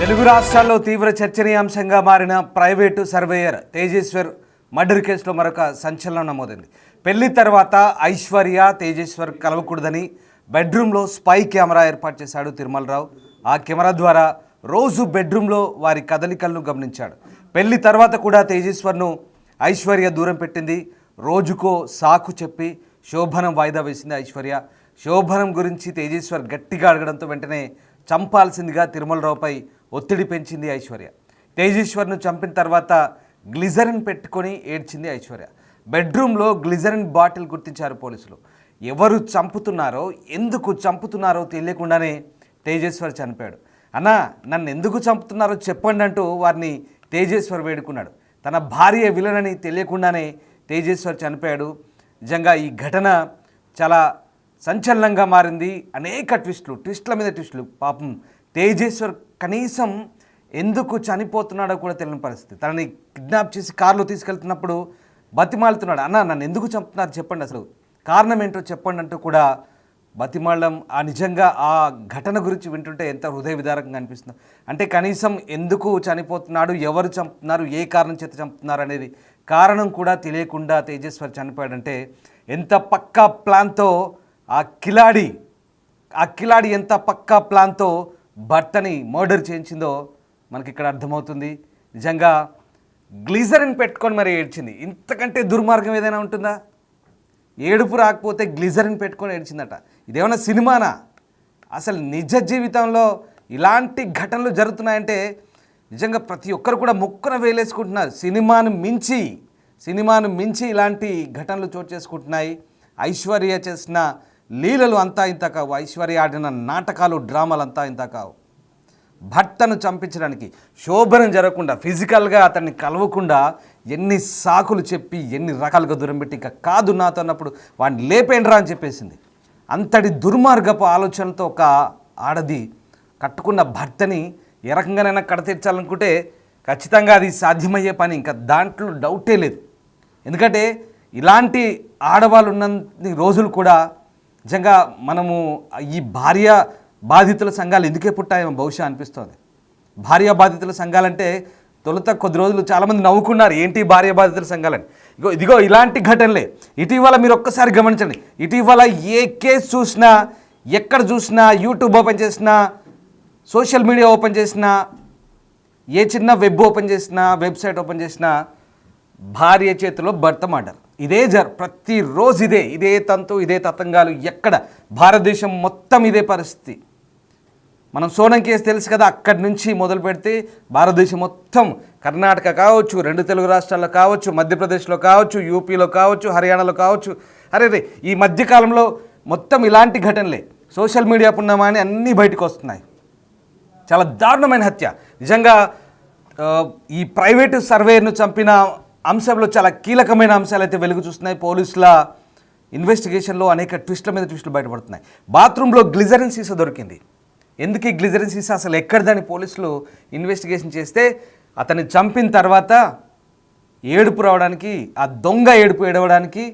తెలుగు రాష్ట్రాల్లో తీవ్ర చర్చనీయాంశంగా మారిన ప్రైవేటు సర్వేయర్ తేజేశ్వర్ మర్డర్ కేసులో మరొక సంచలనం నమోదైంది. పెళ్లి తర్వాత ఐశ్వర్య తేజేశ్వర్ కలవకూడదని బెడ్రూమ్లో స్పై కెమెరా ఏర్పాటు చేశాడు తిరుమలరావు. ఆ కెమెరా ద్వారా రోజు బెడ్రూమ్లో వారి కదలికలను గమనించాడు. పెళ్లి తర్వాత కూడా తేజేశ్వర్ను ఐశ్వర్య దూరం పెట్టింది. రోజుకో సాకు చెప్పి శోభనం వాయిదా వేసింది ఐశ్వర్య. శోభనం గురించి తేజేశ్వర్ గట్టిగా అడగడంతో వెంటనే చంపాల్సిందిగా తిరుమలరావుపై ఒత్తిడి పెంచింది ఐశ్వర్య. తేజేశ్వర్ను చంపిన తర్వాత గ్లిజరిన్ పెట్టుకొని ఏడ్చింది ఐశ్వర్య. బెడ్రూమ్లో గ్లిజరిన్ బాటిల్ గుర్తించారు పోలీసులు. ఎవరు చంపుతున్నారో ఎందుకు చంపుతున్నారో తెలియకుండానే తేజేశ్వర్ చనిపోయాడు. అన్నా నన్ను ఎందుకు చంపుతున్నారో చెప్పండి అంటూ వారిని తేజేశ్వర్ వేడుకున్నాడు. తన భార్య విలనని తెలియకుండానే తేజేశ్వర్ చనిపోయాడు. నిజంగా ఈ ఘటన చాలా సంచలనంగా మారింది. అనేక ట్విస్టుల మీద ట్విస్టులు. పాపం తేజేశ్వర్ కనీసం ఎందుకు చనిపోతున్నాడో కూడా తెలియని పరిస్థితి. తనని కిడ్నాప్ చేసి కారులో తీసుకెళ్తున్నప్పుడు బతిమాలుతున్నాడు. అన్న నన్ను ఎందుకు చంపుతున్నారు చెప్పండి, అసలు కారణం ఏంటో చెప్పండి అంటూ కూడా బతిమాలడం. నిజంగా ఆ ఘటన గురించి వింటుంటే ఎంత హృదయ విదారకంగా అనిపిస్తుంది. అంటే కనీసం ఎందుకు చనిపోతున్నాడు, ఎవరు చంపుతున్నారు, ఏ కారణం చేత చంపుతున్నారు అనేది కారణం కూడా తెలియకుండా తేజేశ్వర్ చనిపోయాడంటే ఎంత పక్కా ప్లాన్తో ఆ కిలాడి ఎంత పక్కా ప్లాన్తో భర్తని మర్డర్ చేయించిందో మనకి ఇక్కడ అర్థమవుతుంది. నిజంగా గ్లిజరిన్ పెట్టుకొని మరి ఏడ్చింది. ఇంతకంటే దుర్మార్గం ఏదైనా ఉంటుందా? ఏడుపు రాకపోతే గ్లిజరిన్ పెట్టుకొని ఏడ్చిందట. ఇదేమన్నా సినిమానా? అసలు నిజ జీవితంలో ఇలాంటి ఘటనలు జరుగుతున్నాయంటే నిజంగా ప్రతి ఒక్కరు కూడా ముక్కున వేలేసుకుంటున్నారు. సినిమాను మించి ఇలాంటి ఘటనలు చోటు చేసుకుంటున్నాయి. ఐశ్వర్య చేసిన లీలలు అంతా ఇంత కావు. ఐశ్వర్య ఆడిన నాటకాలు, డ్రామాలు అంతా ఇంత కావు. భర్తను చంపించడానికి, శోభనం జరగకుండా, ఫిజికల్గా అతన్ని కలవకుండా ఎన్ని సాకులు చెప్పి ఎన్ని రకాలుగా దూరం పెట్టి ఇంకా కాదు నాతో అన్నప్పుడు వాడిని లేపేండ్రా అని చెప్పేసింది. అంతటి దుర్మార్గపు ఆలోచనతో ఒక ఆడది కట్టుకున్న భర్తని ఏ రకంగానైనా కడతీర్చాలనుకుంటే ఖచ్చితంగా అది సాధ్యమయ్యే పని, ఇంకా దాంట్లో డౌటే లేదు. ఎందుకంటే ఇలాంటి ఆడవాళ్ళు ఉన్నన్ని రోజులు కూడా నిజంగా మనము ఈ భార్య బాధితుల సంఘాలు ఎందుకే పుట్టాయేమో బహుశా అనిపిస్తుంది. భార్య బాధితుల సంఘాలంటే తొలుత కొద్ది రోజులు చాలామంది నవ్వుకున్నారు, ఏంటి భార్య బాధితుల సంఘాలని. ఇదిగో ఇలాంటి ఘటనలే. ఇటీవల మీరు ఒక్కసారి గమనించండి. ఇటీవల ఏ కేసు చూసినా, ఎక్కడ చూసినా, యూట్యూబ్ ఓపెన్ చేసినా, సోషల్ మీడియా ఓపెన్ చేసినా, ఏ చిన్న వెబ్ ఓపెన్ చేసినా, వెబ్సైట్ ఓపెన్ చేసినా భార్య చేతిలో భర్త మర్డర్. ప్రతిరోజు ఇదే తంతు, ఇదే తతంగాలు. ఎక్కడ భారతదేశం మొత్తం ఇదే పరిస్థితి. మనం సోనం కేసు తెలుసు కదా, అక్కడి నుంచి మొదలు పెడితే భారతదేశం మొత్తం, కర్ణాటక కావచ్చు, 2 తెలుగు రాష్ట్రాల్లో కావచ్చు, మధ్యప్రదేశ్లో కావచ్చు, యూపీలో కావచ్చు, హర్యానాలో కావచ్చు. అరే ఈ మధ్యకాలంలో మొత్తం ఇలాంటి ఘటనలే. సోషల్ మీడియా పుణ్యమాని అన్నీ బయటకు వస్తున్నాయి. చాలా దారుణమైన హత్య. నిజంగా ఈ ప్రైవేటు సర్వేయర్ను చంపిన అంశంలో చాలా కీలకమైన అంశాలు అయితే వెలుగు చూస్తున్నాయి. పోలీసుల ఇన్వెస్టిగేషన్లో అనేక ట్విస్టుల మీద ట్విస్టులు బయటపడుతున్నాయి. బాత్రూంలో గ్లిజరిన్ సీసా దొరికింది. ఎందుకు ఈ గ్లిజరిన్ సీసా అసలు ఎక్కడిదని పోలీసులు ఇన్వెస్టిగేషన్ చేస్తే అతన్ని చంపిన తర్వాత ఏడుపు రావడానికి, ఆ దొంగ ఏడుపు ఏడవడానికి,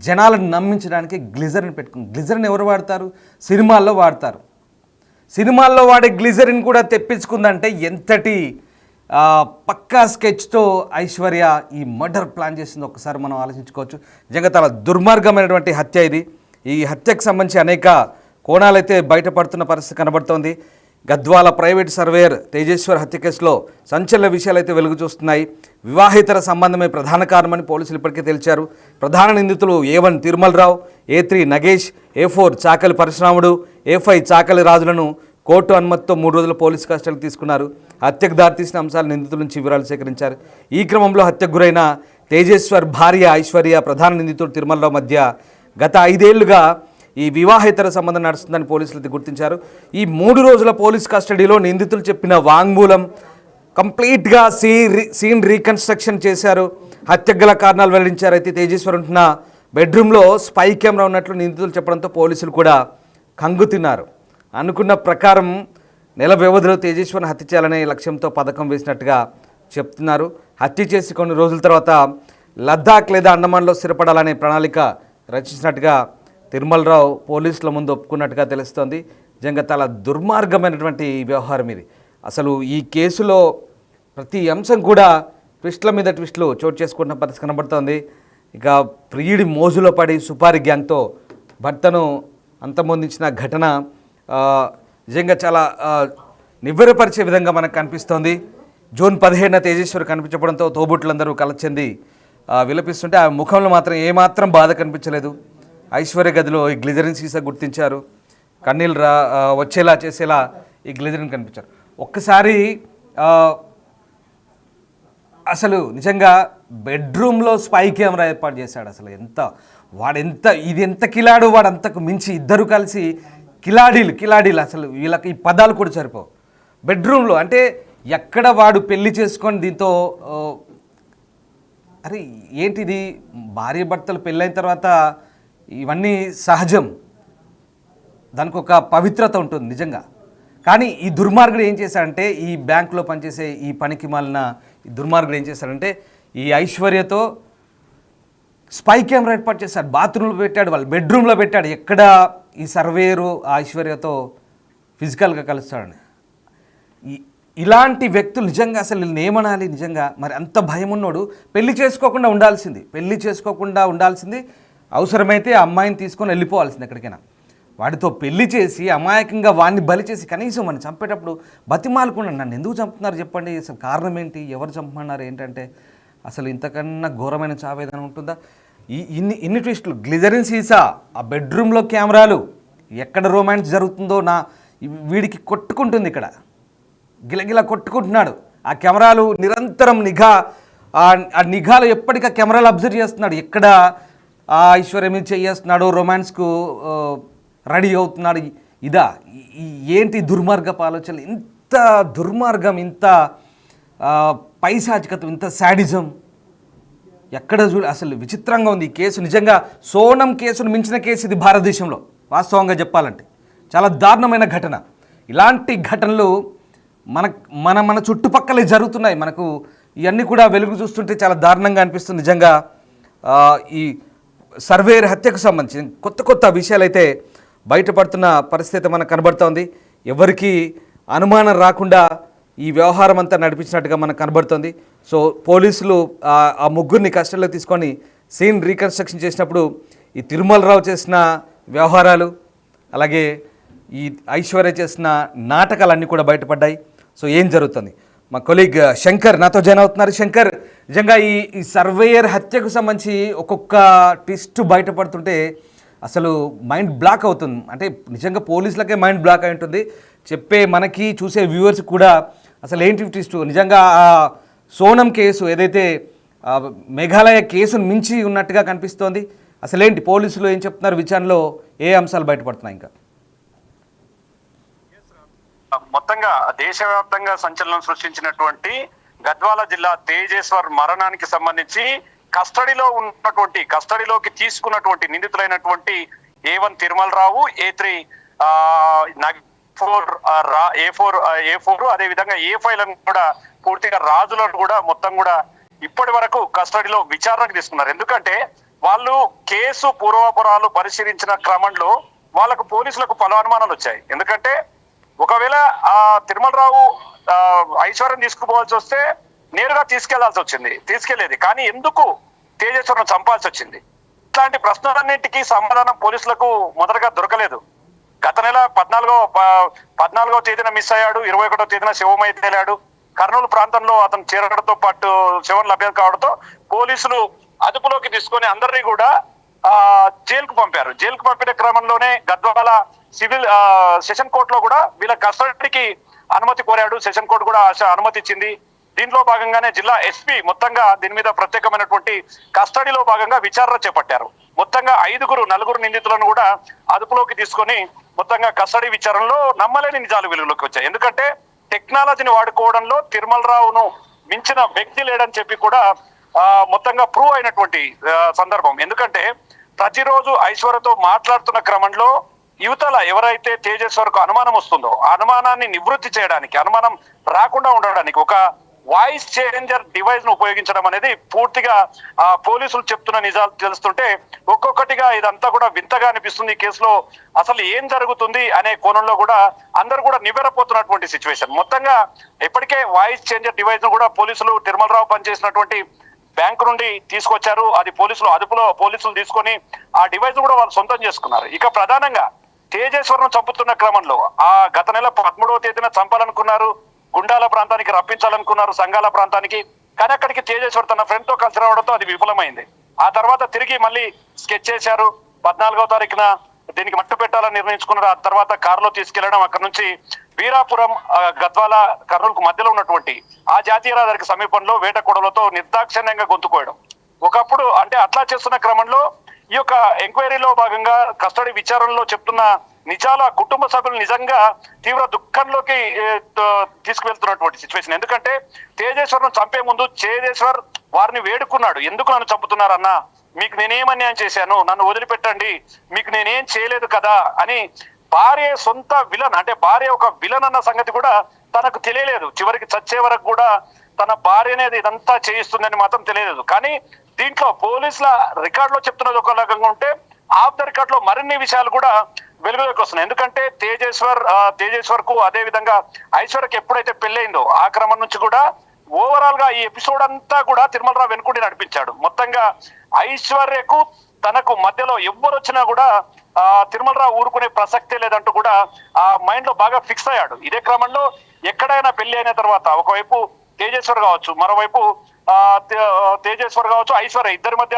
జనాలను నమ్మించడానికి గ్లిజరిన్ పెట్టుకుంది. గ్లిజరిన్ ఎవరు వాడతారు? సినిమాల్లో వాడతారు. సినిమాల్లో వాడే గ్లిజరిన్ కూడా తెప్పించుకుందంటే ఎంతటి పక్కా స్కెచ్తో ఐశ్వర్య ఈ మర్డర్ ప్లాన్ చేసింది ఒక్కసారి మనం ఆలోచించుకోవచ్చు. నిజంగా చాలా దుర్మార్గమైనటువంటి హత్య ఇది. ఈ హత్యకు సంబంధించి అనేక కోణాలైతే బయటపడుతున్న పరిస్థితి కనబడుతోంది. గద్వాల ప్రైవేట్ సర్వేయర్ తేజేశ్వర్ హత్య కేసులో సంచలన విషయాలు అయితే వెలుగు చూస్తున్నాయి. వివాహేతర సంబంధమే ప్రధాన కారణమని పోలీసులు ఇప్పటికే తెలిచారు. ప్రధాన నిందితులు A1 Tirumalarao, A3 Nagesh, A4 చాకలి పరశురాముడు, A5 చాకలి రాజులను కోర్టు అనుమతితో 3 రోజుల పోలీసు కస్టడీకి తీసుకున్నారు. హత్యకు దారితీసిన అంశాలు నిందితుల నుంచి వివరాలు సేకరించారు. ఈ క్రమంలో హత్యకు గురైన తేజేశ్వర్ భార్య ఐశ్వర్య, ప్రధాన నిందితుడు తిరుమలరావు మధ్య గత 5 ఏళ్లుగా ఈ వివాహేతర సంబంధం నడుస్తుందని పోలీసులు గుర్తించారు. ఈ 3 రోజుల పోలీస్ కస్టడీలో నిందితులు చెప్పిన వాంగ్మూలం కంప్లీట్గా సీన్ రీకన్స్ట్రక్షన్ చేశారు. హత్యకు గల కారణాలు వెల్లడించారు. అయితే తేజేశ్వర్ ఉంటున్న బెడ్రూమ్లో స్పై కెమెరా ఉన్నట్లు నిందితులు చెప్పడంతో పోలీసులు కూడా కంగు తిన్నారు. అనుకున్న ప్రకారం నెల వ్యవధిలో తేజేశ్వర్ని హత్య చేయాలనే లక్ష్యంతో పథకం వేసినట్టుగా చెప్తున్నారు. హత్య చేసి కొన్ని రోజుల తర్వాత లద్దాఖ్ లేదా అండమాన్లో స్థిరపడాలనే ప్రణాళిక రచించినట్టుగా తిరుమలరావు పోలీసుల ముందు ఒప్పుకున్నట్టుగా తెలుస్తోంది. నిజంగా చాలా దుర్మార్గమైనటువంటి వ్యవహారం ఇది. అసలు ఈ కేసులో ప్రతి అంశం కూడా ట్విస్ట్ల మీద ట్విస్టులు చోటు చేసుకుంటున్న పరిస్థితి కనబడుతోంది. ఇక ప్రియుడి మోజులో పడి సుపారి గ్యాంగ్తో భర్తను అంతమొందించిన ఘటన నిజంగా చాలా నివ్వెరపరిచే విధంగా మనకు కనిపిస్తోంది. జూన్ 17న తేజేశ్వరి కనిపించడంతో తోబుట్టులందరూ కలచింది విలపిస్తుంటే ఆ ముఖంలో మాత్రం ఏమాత్రం బాధ కనిపించలేదు. ఐశ్వర్య గదిలో ఈ గ్లిజరిన్ సీసా గుర్తించారు. కన్నీళ్ళు వచ్చేలా చేసేలా ఈ గ్లిజరిన్ కనిపించారు. ఒక్కసారి అసలు నిజంగా బెడ్రూమ్లో స్పై కెమెరా ఏర్పాటు చేశాడు. అసలు ఇది ఎంత కిలాడు, వాడు అంతకు మించి ఇద్దరు కలిసి కిలాడీలు అసలు వీళ్ళకి ఈ పదాలు కూడా సరిపోవు. బెడ్రూమ్లో అంటే ఎక్కడ వాడు పెళ్లి చేసుకొని దీంతో అరే ఏంటిది, భార్య భర్తలు పెళ్ళైన తర్వాత ఇవన్నీ సహజం, దానికి ఒక పవిత్రత ఉంటుంది నిజంగా. కానీ ఈ దుర్మార్గుడు ఏం చేశాడంటే, ఈ బ్యాంకులో పనిచేసే ఈ పనికి మాలిన ఈ దుర్మార్గుడు ఏం చేశాడంటే ఈ ఐశ్వర్యతో స్పై కెమెరా ఏర్పాటు చేశాడు. బాత్రూంలో పెట్టాడు, వాళ్ళ బెడ్రూమ్లో పెట్టాడు. ఎక్కడ ఈ సర్వేరు ఆ ఐశ్వర్యతో ఫిజికల్గా కలుస్తాడని. ఇలాంటి వ్యక్తులు నిజంగా అసలు వీళ్ళని ఏమనాలి? నిజంగా మరి అంత భయం ఉన్నోడు పెళ్లి చేసుకోకుండా ఉండాల్సింది, అవసరమైతే ఆ అమ్మాయిని తీసుకొని వెళ్ళిపోవాల్సింది ఎక్కడికైనా. వాడితో పెళ్లి చేసి అమాయకంగా వాడిని బలి చేసి కనీసం వాడిని చంపేటప్పుడు బతిమాలకుండా నన్ను ఎందుకు చంపుతున్నారు చెప్పండి, అసలు కారణం ఏంటి, ఎవరు చంపమన్నారు ఏంటంటే అసలు ఇంతకన్నా ఘోరమైన చావేదన ఉంటుందా? ఇన్ని ట్విస్టులు, గ్లిజరిన్ సీసా, ఆ బెడ్రూమ్లో కెమెరాలు, ఎక్కడ రొమాన్స్ జరుగుతుందో వీడికి కొట్టుకుంటుంది, ఇక్కడ గిలగిలా కొట్టుకుంటున్నాడు. ఆ కెమెరాలు నిరంతరం ఆ నిఘాలో ఎప్పటికీ ఆ కెమెరాలు అబ్జర్వ్ చేస్తున్నాడు. ఎక్కడ ఆ ఐశ్వర్యం చేస్తున్నాడు, రొమాన్స్కు రెడీ అవుతున్నాడు. ఏంటి దుర్మార్గపు ఆలోచనలు, ఇంత దుర్మార్గం, ఇంత పైశాచికత, ఇంత శాడిజం ఎక్కడ అసలు విచిత్రంగా ఉంది ఈ కేసు. నిజంగా సోనం కేసును మించిన కేసు ఇది భారతదేశంలో. వాస్తవంగా చెప్పాలంటే చాలా దారుణమైన ఘటన. ఇలాంటి ఘటనలు మన చుట్టుపక్కలే జరుగుతున్నాయి. మనకు ఇవన్నీ కూడా వెలుగు చూస్తుంటే చాలా దారుణంగా అనిపిస్తుంది నిజంగా. ఈ సర్వేర్ హత్యకు సంబంధించి కొత్త విషయాలు అయితే బయటపడుతున్న పరిస్థితి మనకు కనబడుతోంది. ఎవరికి అనుమానం రాకుండా ఈ వ్యవహారం అంతా నడిపించినట్టుగా మనకు కనబడుతోంది. సో పోలీసులు ఆ ముగ్గురిని కస్టడీలో తీసుకొని సీన్ రీకన్స్ట్రక్షన్ చేసినప్పుడు ఈ తిరుమలరావు చేసిన వ్యవహారాలు, అలాగే ఈ ఐశ్వర్య చేసిన నాటకాలన్నీ కూడా బయటపడ్డాయి. సో ఏం జరుగుతుంది, మా కొలీగ్ శంకర్ నాతో జాయిన్ అవుతున్నారు. శంకర్, నిజంగా ఈ సర్వేయర్ హత్యకు సంబంధించి ఒక్కొక్క ట్విస్ట్ బయటపడుతుంటే అసలు మైండ్ బ్లాక్ అవుతుంది. అంటే నిజంగా పోలీసులకే మైండ్ బ్లాక్ అయి ఉంటుంది, చెప్పే మనకి చూసే వ్యూవర్స్ కూడా అసలు ఏంటి ట్విస్ట్. నిజంగా ఆ సోనం కేసు ఏదైతే మేఘాలయ కేసును మించి ఉన్నట్టుగా కనిపిస్తోంది. అసలేంటి పోలీసులు ఏం చెప్తున్నారు, విచారణలో ఏ అంశాలు బయటపడుతున్నాయి? ఇంకా మొత్తంగా దేశవ్యాప్తంగా సంచలనం సృష్టించినటువంటి గద్వాల జిల్లా తేజేశ్వర్ మరణానికి సంబంధించి కస్టడీలోకి తీసుకున్నటువంటి నిందితులైనటువంటి A1 తిరుమలరావు, A3 A4 అదే విధంగా A5 లను కూడా పూర్తిగా రాజులను కూడా మొత్తం కూడా ఇప్పటి వరకు కస్టడీలో విచారణకు తీసుకున్నారు. ఎందుకంటే వాళ్ళు కేసు పూర్వాపరాలు పరిశీలించిన క్రమంలో వాళ్ళకు పోలీసులకు పలు అనుమానాలు వచ్చాయి. ఎందుకంటే ఒకవేళ ఆ తిరుమలరావు ఐశ్వర్యం తీసుకుపోవాల్సి వస్తే నేరుగా తీసుకెళ్లేది, కానీ ఎందుకు తేజేశ్వరను చంపాల్సి వచ్చింది? ఇట్లాంటి ప్రశ్నలన్నింటికీ సమాధానం పోలీసులకు మొదటగా దొరకలేదు. గత నెల 14వ తేదీన మిస్ అయ్యాడు, 21వ తేదీన శివమై తేలాడు. కర్నూలు ప్రాంతంలో అతను చేరడంతో పాటు శవం లభ్యం కావడంతో పోలీసులు అదుపులోకి తీసుకొని అందరినీ కూడా జైలుకు పంపారు. జైలుకు పంపిన క్రమంలోనే గద్వాల సివిల్ సెషన్ కోర్టులో కూడా వీళ్ళ కస్టడీకి అనుమతి కోరాడు. సెషన్ కోర్టు కూడా అనుమతి ఇచ్చింది. దీంట్లో భాగంగానే జిల్లా ఎస్పీ మొత్తంగా దీని మీద ప్రత్యేకమైనటువంటి కస్టడీలో భాగంగా విచారణ చేపట్టారు. మొత్తంగా 4 నిందితులను కూడా అదుపులోకి తీసుకొని మొత్తంగా కస్టడీ విచారణలో నమ్మలేని నిజాలు వెలుగులోకి వచ్చాయి. ఎందుకంటే టెక్నాలజీని వాడుకోవడంలో తిరుమలరావును మించిన వ్యక్తి లేడని చెప్పి కూడా మొత్తంగా ప్రూవ్ అయినటువంటి సందర్భం. ఎందుకంటే ప్రతిరోజు ఐశ్వర్యతో మాట్లాడుతున్న క్రమంలో యువతల ఎవరైతే తేజేశ్వర్కు అనుమానం వస్తుందో ఆ అనుమానాన్ని నివృత్తి చేయడానికి, అనుమానం రాకుండా ఉండడానికి ఒక వాయిస్ చేంజర్ డివైస్ ను ఉపయోగించడం అనేది పూర్తిగా పోలీసులు చెప్తున్న నిజాలు తెలుస్తుంటే ఒక్కొక్కటిగా ఇదంతా కూడా వింతగా అనిపిస్తుంది. ఈ కేసులో అసలు ఏం జరుగుతుంది అనే కోణంలో కూడా అందరూ కూడా నివ్వెరపోతున్నటువంటి సిచ్యువేషన్. మొత్తంగా ఇప్పటికే వాయిస్ చేంజర్ డివైస్ ను కూడా పోలీసులు తిరుమలరావు పనిచేసినటువంటి బ్యాంకు నుండి తీసుకొచ్చారు. అది పోలీసులు తీసుకొని ఆ డివైస్ కూడా వాళ్ళు సొంతం చేసుకున్నారు. ఇక ప్రధానంగా తేజేశ్వరను చంపుతున్న క్రమంలో గత నెల 13వ తేదీన చంపాలనుకున్నారు, గుండాల ప్రాంతానికి రప్పించాలనుకున్నారు, సంఘాల ప్రాంతానికి. కానీ అక్కడికి తేజేశ్వర్ తన ఫ్రెండ్ తో కలిసి రావడంతో అది విఫలమైంది. ఆ తర్వాత తిరిగి మళ్ళీ స్కెచ్ చేశారు. 14వ తారీఖున దీనికి మట్టు పెట్టాలని నిర్ణయించుకున్నారు. ఆ తర్వాత కారులో తీసుకెళ్లడం, అక్కడ నుంచి వీరాపురం గద్వాల కర్నూలుకు మధ్యలో ఉన్నటువంటి ఆ జాతీయ రహదారికి సమీపంలో వేటకొడలతో నిర్దాక్షిణ్యంగా గొంతుకోయడం. ఒకప్పుడు అంటే అట్లా చేస్తున్న క్రమంలో ఈ యొక్క ఎంక్వైరీలో భాగంగా కస్టడీ విచారణలో చెప్తున్న నిజాల కుటుంబ సభ్యులు నిజంగా తీవ్ర దుఃఖంలోకి తీసుకువెళ్తున్నటువంటి సిచ్యువేషన్. ఎందుకంటే తేజేశ్వర్ను చంపే ముందు తేజేశ్వర్ వారిని వేడుకున్నాడు, ఎందుకు నన్ను చంపుతున్నారన్నా, మీకు నేనేం అన్యాయం చేశాను, నన్ను వదిలిపెట్టండి, మీకు నేనేం చేయలేదు కదా అని. భార్య సొంత విలన్, అంటే భార్య ఒక విలన్ అన్న సంగతి కూడా తనకు తెలియలేదు. చివరికి చచ్చే వరకు కూడా తన భార్య అనేది ఇదంతా చేయిస్తుందని మాత్రం తెలియలేదు. కానీ దీంట్లో పోలీసుల రికార్డులో చెప్తున్నది ఒక రకంగా ఉంటే ఆఫ్ ద రికార్డ్ లో మరిన్ని విషయాలు కూడా వెలుగులోకి వస్తున్నాయి. ఎందుకంటే తేజేశ్వర్ కు అదే విధంగా ఐశ్వర్యకి ఎప్పుడైతే పెళ్ళైందో ఆ క్రమం నుంచి కూడా ఓవరాల్ గా ఈ ఎపిసోడ్ అంతా కూడా తిరుమలరావు వెనుకుండి నడిపించాడు. మొత్తంగా ఐశ్వర్యకు తనకు మధ్యలో ఎవ్వరు వచ్చినా కూడా తిరుమలరావు ఊరుకునే ప్రసక్తే లేదంటూ కూడా ఆ మైండ్ లో బాగా ఫిక్స్ అయ్యాడు. ఇదే క్రమంలో ఎక్కడైనా పెళ్లి అయిన తర్వాత ఒకవైపు తేజేశ్వర్ కావచ్చు, మరోవైపు తేజేశ్వర్ కావచ్చు, ఐశ్వర్య ఇద్దరి మధ్య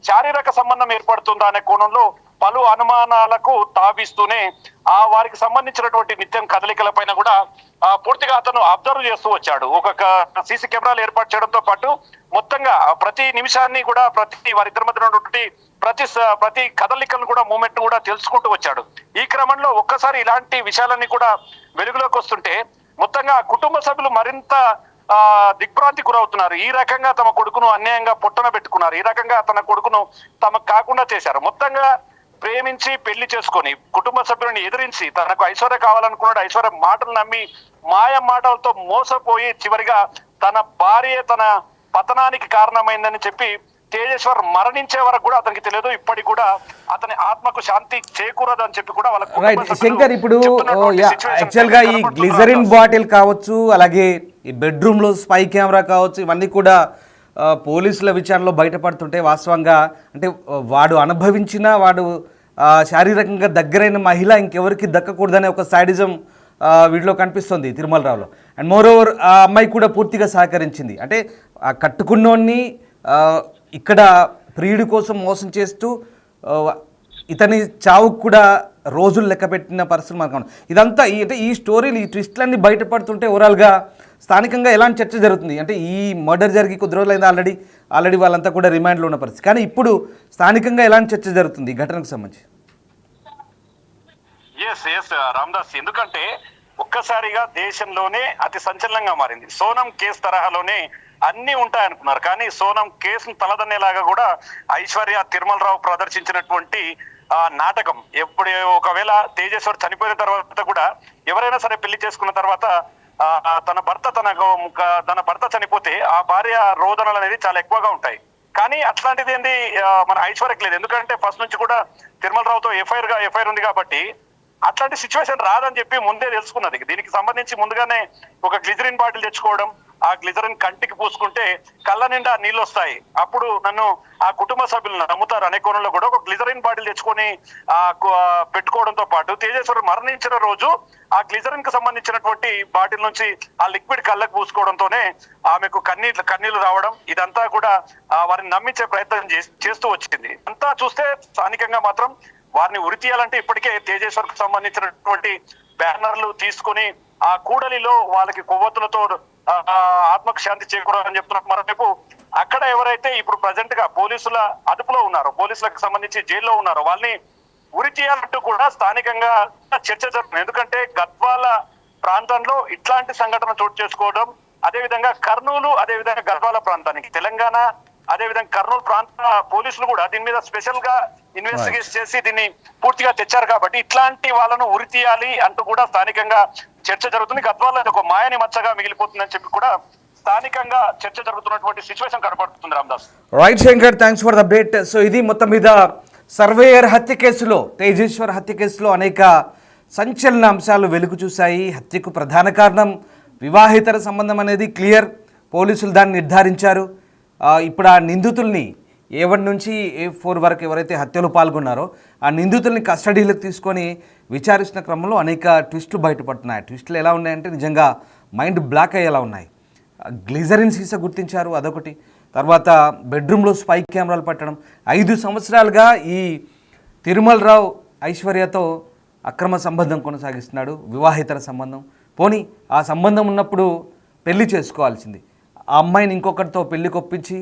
శారీరక సంబంధం ఏర్పడుతుందా అనే కోణంలో పలు అనుమానాలకు తావిస్తూనే వారికి సంబంధించినటువంటి నిత్యం కదలికల పైన కూడా పూర్తిగా అతను అబ్జర్వ్ చేస్తూ వచ్చాడు. ఒక సీసీ కెమెరాలు ఏర్పాటు చేయడంతో పాటు మొత్తంగా ప్రతి నిమిషాన్ని కూడా వారిద్దరి మధ్య ఉన్నటువంటి ప్రతి కదలికలను కూడా మూమెంట్ కూడా తెలుసుకుంటూ వచ్చాడు. ఈ క్రమంలో ఒక్కసారి ఇలాంటి విషయాలన్నీ కూడా వెలుగులోకి వస్తుంటే మొత్తంగా కుటుంబ సభ్యులు మరింత దిగ్భ్రాంతి గురవుతున్నారు. ఈ రకంగా తమ కొడుకును అన్యాయంగా పొట్టన పెట్టుకున్నారు, ఈ రకంగా తన కొడుకును తమకు కాకుండా చేశారు. మొత్తంగా ప్రేమించి పెళ్లి చేసుకొని కుటుంబ సభ్యులను ఎదిరించి తనకు ఐశ్వర్య కావాలనుకున్నాడు. ఐశ్వర్య మాటలు నమ్మి మాయ మాటలతో మోసపోయి చివరిగా తన భార్య తన పతనానికి కారణమైందని చెప్పి తేజేశ్వర్ మరణించే వరకు కూడా అతనికి తెలియదు. ఇప్పటికి కూడా అతని ఆత్మకు శాంతి చేకూరదని చెప్పి కూడా వాళ్ళ శంకర్ ఇప్పుడు యాక్చువల్ గా ఈ గ్లిజరిన్ బాటిల్ కావచ్చు, అలాగే ఈ బెడ్రూమ్ లో స్పై కెమెరా కావచ్చు, ఇవన్నీ కూడా పోలీసుల విచారణలో బయటపడుతుంటే వాస్తవంగా అంటే వాడు అనుభవించిన వాడు శారీరకంగా దగ్గరైన మహిళ ఇంకెవరికి దక్కకూడదనే ఒక సైడిజం వీటిలో కనిపిస్తుంది తిరుమలరావులో. అండ్ మోర్ ఓవర్ ఆ అమ్మాయి కూడా పూర్తిగా సహకరించింది. అంటే ఆ కట్టుకున్నోన్ని ఇక్కడ ప్రియుడి కోసం మోసం చేస్తూ ఇతని చావుకు కూడా రోజులు లెక్క పెట్టిన పరిస్థితులు మనకు ఇదంతా అంటే ఈ స్టోరీలు ఈ ట్విస్ట్లన్నీ బయటపడుతుంటే ఓవరాల్గా స్థానికంగా ఎలాంటి చర్చ జరుగుతుంది అంటే ఈ మర్డర్ జరిగి కొద్ది రోజులైంది ఆల్రెడీ వాళ్ళంతా కూడా రిమాండ్లో ఉన్న పరిస్థితి. కానీ ఇప్పుడు స్థానికంగా ఎలాంటి చర్చ జరుగుతుంది ఈ ఘటనకు సంబంధించి? రామ్దాస్, ఎందుకంటే ఒక్కసారిగా దేశంలోనే అతి సంచలనంగా మారింది. సోనం కేసు తరహాలోనే అన్ని ఉంటాయనుకున్నారు, కానీ సోనం కేసును తలదన్నేలాగా కూడా ఐశ్వర్య తిరుమలరావు ప్రదర్శించినటువంటి నాటకం. ఎప్పుడు ఒకవేళ తేజేశ్వర్ చనిపోయిన తర్వాత కూడా ఎవరైనా సరే పెళ్లి చేసుకున్న తర్వాత తన భర్త చనిపోతే ఆ భార్య రోదనలు అనేది చాలా ఎక్కువగా ఉంటాయి. కానీ అట్లాంటిది ఏంది మన ఐశ్వర్యకి లేదు. ఎందుకంటే ఫస్ట్ నుంచి కూడా తిరుమలరావుతో ఎఫ్ఐఆర్ ఉంది కాబట్టి అట్లాంటి సిచ్యువేషన్ రాదని చెప్పి ముందే తెలుసుకున్నది. దీనికి సంబంధించి ముందుగానే ఒక గ్లిజరిన్ బాటిల్ తెచ్చుకోవడం, ఆ గ్లిజరిన్ కంటికి పూసుకుంటే కళ్ళ నిండా నీళ్ళు వస్తాయి, అప్పుడు నన్ను ఆ కుటుంబ సభ్యులు నమ్ముతారు అనే కోణంలో కూడా ఒక గ్లిజరిన్ బాటిల్ తెచ్చుకొని పెట్టుకోవడంతో పాటు తేజేశ్వర్ మరణించిన రోజు ఆ గ్లిజరిన్ కు సంబంధించినటువంటి బాటిల్ నుంచి ఆ లిక్విడ్ కళ్ళకు పూసుకోవడంతోనే ఆమెకు కన్నీళ్లు రావడం, ఇదంతా కూడా వారిని నమ్మించే ప్రయత్నం చేస్తూ వచ్చింది. అంతా చూస్తే స్థానికంగా మాత్రం వారిని ఉరి తీయాలంటే ఇప్పటికే తేజేశ్వర్ కు సంబంధించినటువంటి బ్యానర్లు తీసుకుని ఆ కూడలిలో వాళ్ళకి కొవ్వొత్తులతో ఆత్మకు శాంతి చేకూరాలని చెప్తున్నారు. మరోవైపు అక్కడ ఎవరైతే ఇప్పుడు ప్రజెంట్ గా పోలీసుల అదుపులో ఉన్నారో, పోలీసులకు సంబంధించి జైల్లో ఉన్నారో వాళ్ళని ఉరి తీయాలంటూ కూడా స్థానికంగా చర్చ జరుగుతుంది. ఎందుకంటే గద్వాల ప్రాంతంలో ఇట్లాంటి సంఘటన చోటు చేసుకోవడం, అదేవిధంగా కర్నూలు, అదేవిధంగా గద్వాల ప్రాంతానికి తెలంగాణ, అదేవిధంగా కర్నూలు ప్రాంత పోలీసులు కూడా దీని మీద స్పెషల్ గా ఇన్వెస్టిగేట్ చేసి దీన్ని పూర్తిగా తెచ్చారు. కాబట్టి ఇట్లాంటి వాళ్ళను ఉరి తీయాలి అంటూ కూడా స్థానికంగా చర్చ జరుగుతుంది. గద్వాల ఒక మాయని మచ్చగా మిగిలిపోతుందని చెప్పి కూడా స్థానికంగా చర్చ జరుగుతున్నటువంటి సిచ్యువేషన్ కనపడుతుంది Ramdas. Right Shankar, thanks for the update. So ఇది మొత్తం మీద సర్వేయర్ హత్య కేసులో, తేజేశ్వర్ హత్య కేసులో అనేక సంచలన అంశాలు వెలుగు చూశాయి. హత్యకు ప్రధాన కారణం వివాహేతర సంబంధం అనేది క్లియర్, పోలీసులు దాన్ని నిర్ధారించారు. ఇప్పుడు ఆ నిందితుల్ని A1 నుంచి A4 వరకు ఎవరైతే హత్యలో పాల్గొన్నారో ఆ నిందితుల్ని కస్టడీలోకి తీసుకొని విచారిస్తున్న క్రమంలో అనేక ట్విస్టులు బయటపడుతున్నాయి. ట్విస్టులు ఎలా ఉన్నాయంటే నిజంగా మైండ్ బ్లాక్ అయ్యేలా ఉన్నాయి. గ్లిజరిన్ సీసా గుర్తించారు, అదొకటి. తర్వాత బెడ్రూమ్లో స్పై కెమెరాలు పెట్టడం. 5 సంవత్సరాలుగా ఈ తిరుమల్ రావు ఐశ్వర్యతో అక్రమ సంబంధం కొనసాగిస్తున్నాడు, వివాహేతర సంబంధం. పోనీ ఆ సంబంధం ఉన్నప్పుడు పెళ్లి చేసుకోవాల్సింది. ఆ అమ్మాయిని ఇంకొకరితో పెళ్లి కొప్పించి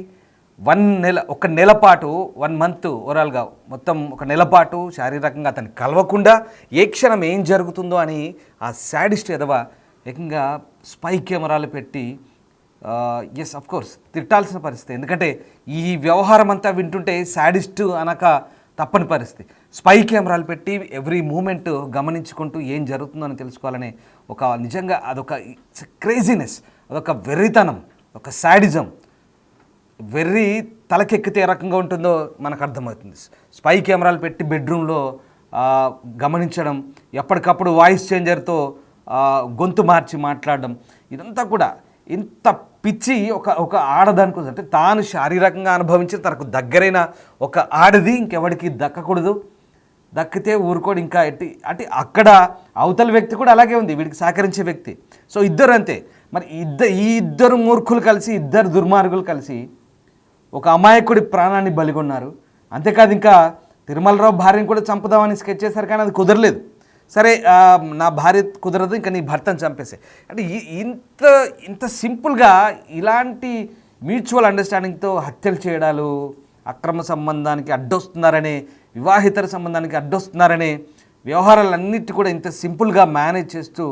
1 నెల పాటు 1 మంత్ ఓవరాల్గా మొత్తం 1 నెల పాటు శారీరకంగా అతన్ని కలవకుండా ఏ క్షణం ఏం జరుగుతుందో అని ఆ శాడిస్ట్ ఎదవ ఏకంగా స్పై కెమెరాలు పెట్టి ఎస్ అఫ్ కోర్స్ తిట్టాల్సిన పరిస్థితి. ఎందుకంటే ఈ వ్యవహారం అంతా వింటుంటే శాడిస్ట్ అనక తప్పని పరిస్థితి. స్పై కెమెరాలు పెట్టి ఎవ్రీ మూమెంట్ గమనించుకుంటూ ఏం జరుగుతుందో అని తెలుసుకోవాలనే ఒక నిజంగా అదొక క్రేజీనెస్, అదొక వెర్రితనం, ఒక శాడిజం. వెర్రి తలకెక్కితే ఏ రకంగా ఉంటుందో మనకు అర్థమవుతుంది. స్పై కెమెరాలు పెట్టి బెడ్రూమ్లో గమనించడం, ఎప్పటికప్పుడు వాయిస్ చేంజర్తో గొంతు మార్చి మాట్లాడడం, ఇదంతా కూడా ఇంత పిచ్చి ఒక ఆడదానికి అంటే తాను శారీరకంగా అనుభవించిన తనకు దగ్గరైన ఒక ఆడది ఇంకెవడికి దక్కకూడదు, దక్కితే ఊరుకోడు. ఇంకా అంటే అక్కడ అవతల వ్యక్తి కూడా అలాగే ఉంది, వీడికి సహకరించే వ్యక్తి. సో ఇద్దరు అంతే. మరి ఈ ఇద్దరు మూర్ఖులు కలిసి, ఇద్దరు దుర్మార్గులు కలిసి ఒక అమాయకుడి ప్రాణాన్ని బలిగొన్నారు. అంతేకాదు ఇంకా తిరుమలరావు భార్యను కూడా చంపుదామని స్కెచ్ చేశారు, కానీ అది కుదరలేదు. సరే నా భార్య కుదరదు, ఇంకా నీ భర్తను చంపేసే. అంటే ఇంత సింపుల్గా ఇలాంటి మ్యూచువల్ అండర్స్టాండింగ్తో హత్యలు చేయడాలు, అక్రమ సంబంధానికి అడ్డొస్తున్నారనే, వివాహితర సంబంధానికి అడ్డొస్తున్నారనే వ్యవహారాలన్నిటి కూడా ఇంత సింపుల్గా మేనేజ్ చేస్తూ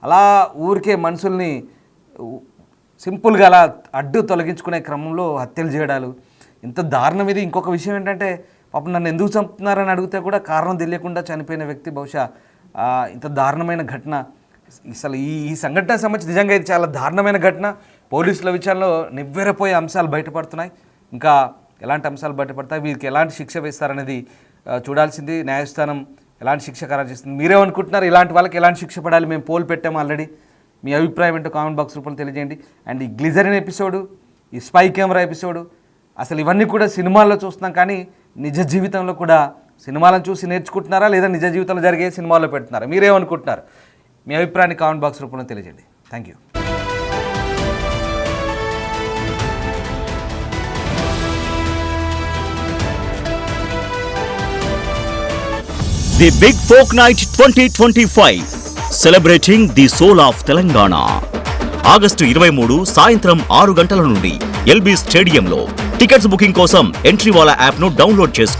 అలా ఊరికే మనుషుల్ని సింపుల్గా అలా అడ్డు తొలగించుకునే క్రమంలో హత్యలు చేయడాలు, ఇంత దారుణం ఇది. ఇంకొక విషయం ఏంటంటే పాపం నన్ను ఎందుకు చంపుతున్నారని అడిగితే కూడా కారణం తెలియకుండా చనిపోయిన వ్యక్తి. బహుశా ఇంత దారుణమైన ఘటన, అసలు ఈ సంఘటన సంబంధించి నిజంగా ఇది చాలా దారుణమైన ఘటన. పోలీసుల విచారణలో నివ్వెరపోయే అంశాలు బయటపడుతున్నాయి. ఇంకా ఎలాంటి అంశాలు బయటపడతాయి, వీరికి ఎలాంటి శిక్ష వేస్తారనేది చూడాల్సింది. న్యాయస్థానం ఎలాంటి శిక్ష ఖరారు చేస్తుంది. మీరేమనుకుంటున్నారు, ఇలాంటి వాళ్ళకి ఎలాంటి శిక్ష పడాలి? మేము పోల్ పెట్టాము ఆల్రెడీ. మీ అభిప్రాయం ఏంటో కామెంట్ బాక్స్ రూపంలో తెలియజేయండి. అండ్ ఈ గ్లిజరిన్ ఎపిసోడు, ఈ స్పై కెమెరా ఎపిసోడు, అసలు ఇవన్నీ కూడా సినిమాల్లో చూస్తున్నాం, కానీ నిజ జీవితంలో కూడా సినిమాలను చూసి నేర్చుకుంటున్నారా లేదా నిజ జీవితంలో జరిగే సినిమాల్లో పెడుతున్నారా? మీరేమనుకుంటున్నారు? మీ అభిప్రాయాన్ని కామెంట్ బాక్స్ రూపంలో తెలియజేయండి. Thank you. The Big Folk Night 2025 celebrating the soul of Telangana. August 23 సాయంత్రం 6 గంటల నుండి ఎల్బీ స్టేడియంలో. టికెట్స్ బుకింగ్ కోసం ఎంట్రీ వాలా యాప్ను డౌన్లోడ్ చేసుకోండి.